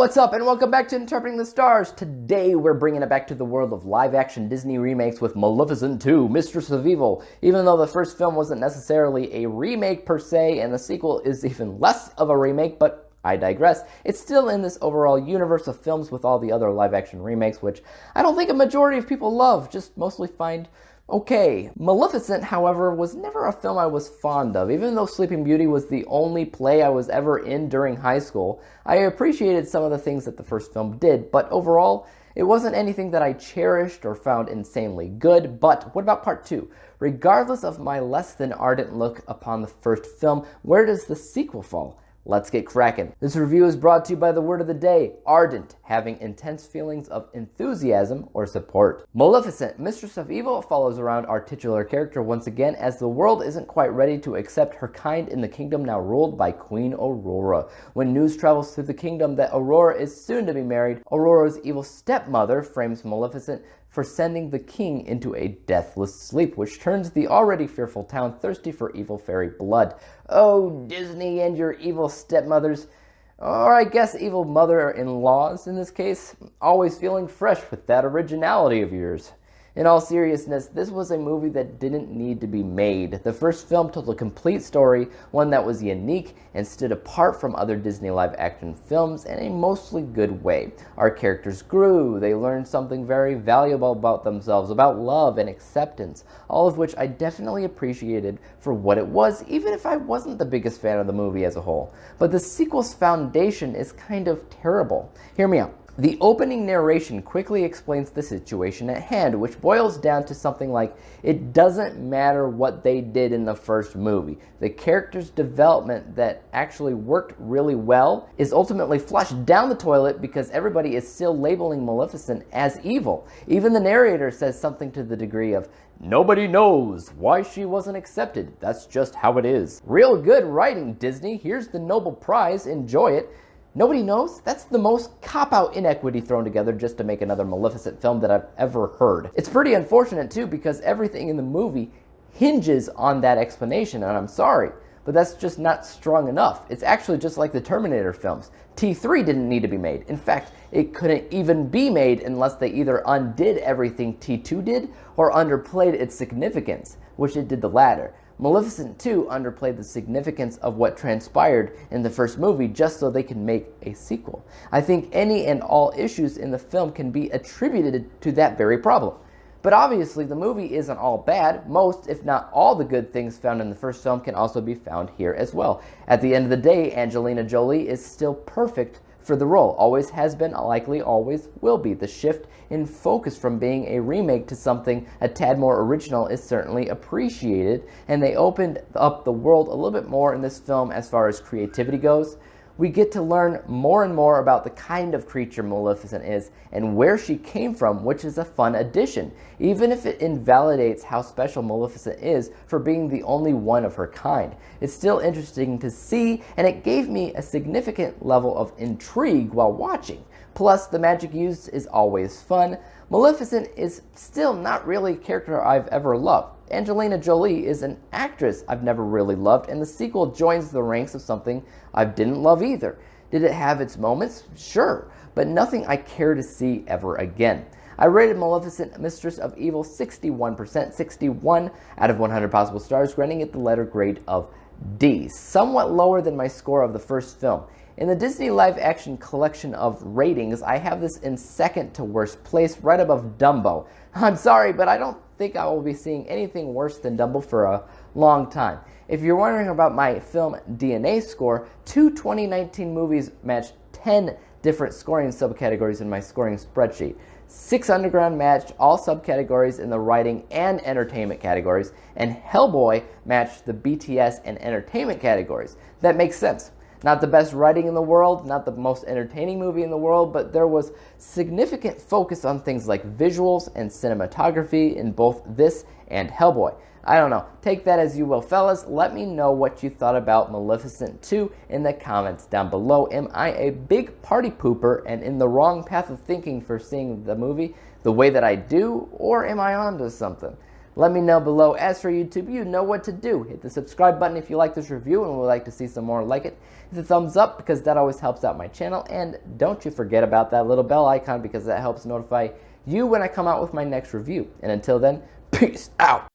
What's up, and welcome back to Interpreting the Stars. Today we're bringing it back to the world of live-action Disney remakes with Maleficent 2, Mistress of Evil. Even though the first film wasn't necessarily a remake per se, and the sequel is even less of a remake, but I digress, it's still in this overall universe of films with all the other live-action remakes, which I don't think a majority of people love, just mostly find okay. Maleficent, however, was never a film I was fond of. Even though Sleeping Beauty was the only play I was ever in during high school, I appreciated some of the things that the first film did, but overall, it wasn't anything that I cherished or found insanely good. But what about part 2? Regardless of my less than ardent look upon the first film, where does the sequel fall? Let's get cracking. This review is brought to you by the word of the day, ardent, having intense feelings of enthusiasm or support. Maleficent, Mistress of Evil, follows around our titular character once again as the world isn't quite ready to accept her kind in the kingdom now ruled by Queen Aurora. When news travels through the kingdom that Aurora is soon to be married, Aurora's evil stepmother frames Maleficent for sending the king into a deathless sleep, which turns the already fearful town thirsty for evil fairy blood. Oh, Disney and your evil stepmothers, or I guess evil mother-in-laws in this case, always feeling fresh with that originality of yours. In all seriousness, this was a movie that didn't need to be made. The first film told a complete story, one that was unique and stood apart from other Disney live-action films in a mostly good way. Our characters grew, they learned something very valuable about themselves, about love and acceptance, all of which I definitely appreciated for what it was, even if I wasn't the biggest fan of the movie as a whole. But the sequel's foundation is kind of terrible. Hear me out. The opening narration quickly explains the situation at hand, which boils down to something like, it doesn't matter what they did in the first movie. The character's development that actually worked really well is ultimately flushed down the toilet because everybody is still labeling Maleficent as evil. Even the narrator says something to the degree of, nobody knows why she wasn't accepted. That's just how it is. Real good writing, Disney. Here's the Nobel Prize. Enjoy it. Nobody knows? That's the most cop-out inequity thrown together just to make another Maleficent film that I've ever heard. It's pretty unfortunate too because everything in the movie hinges on that explanation, and I'm sorry, but that's just not strong enough. It's actually just like the Terminator films. T3 didn't need to be made. In fact, it couldn't even be made unless they either undid everything T2 did or underplayed its significance, which it did the latter. Maleficent 2 underplayed the significance of what transpired in the first movie just so they can make a sequel. I think any and all issues in the film can be attributed to that very problem. But obviously the movie isn't all bad. Most, if not all, the good things found in the first film can also be found here as well. At the end of the day, Angelina Jolie is still perfect for the role. Always has been, likely always will be. The shift in focus from being a remake to something a tad more original is certainly appreciated, and they opened up the world a little bit more in this film as far as creativity goes. We get to learn more and more about the kind of creature Maleficent is and where she came from, which is a fun addition, even if it invalidates how special Maleficent is for being the only one of her kind. It's still interesting to see, and it gave me a significant level of intrigue while watching. Plus, the magic used is always fun. Maleficent is still not really a character I've ever loved. Angelina Jolie is an actress I've never really loved, and the sequel joins the ranks of something I didn't love either. Did it have its moments? Sure, but nothing I care to see ever again. I rated Maleficent, Mistress of Evil 61%, 61 out of 100 possible stars, granting it the letter grade of D, somewhat lower than my score of the first film. In the Disney live-action collection of ratings, I have this in second to worst place, right above Dumbo. I'm sorry, but I don't think I will be seeing anything worse than Dumbo for a long time. If you're wondering about my film DNA score, 2 2019 movies matched 10 different scoring subcategories in my scoring spreadsheet. 6 Underground matched all subcategories in the writing and entertainment categories, and Hellboy matched the BTS and entertainment categories. That makes sense. Not the best writing in the world, not the most entertaining movie in the world, but there was significant focus on things like visuals and cinematography in both this and Hellboy. I don't know. Take that as you will, fellas. Let me know what you thought about Maleficent 2 in the comments down below. Am I a big party pooper and in the wrong path of thinking for seeing the movie the way that I do, or am I onto something? Let me know below. As for YouTube, you know what to do. Hit the subscribe button if you like this review and would like to see some more like it. Hit the thumbs up because that always helps out my channel. And don't you forget about that little bell icon because that helps notify you when I come out with my next review. And until then, peace out.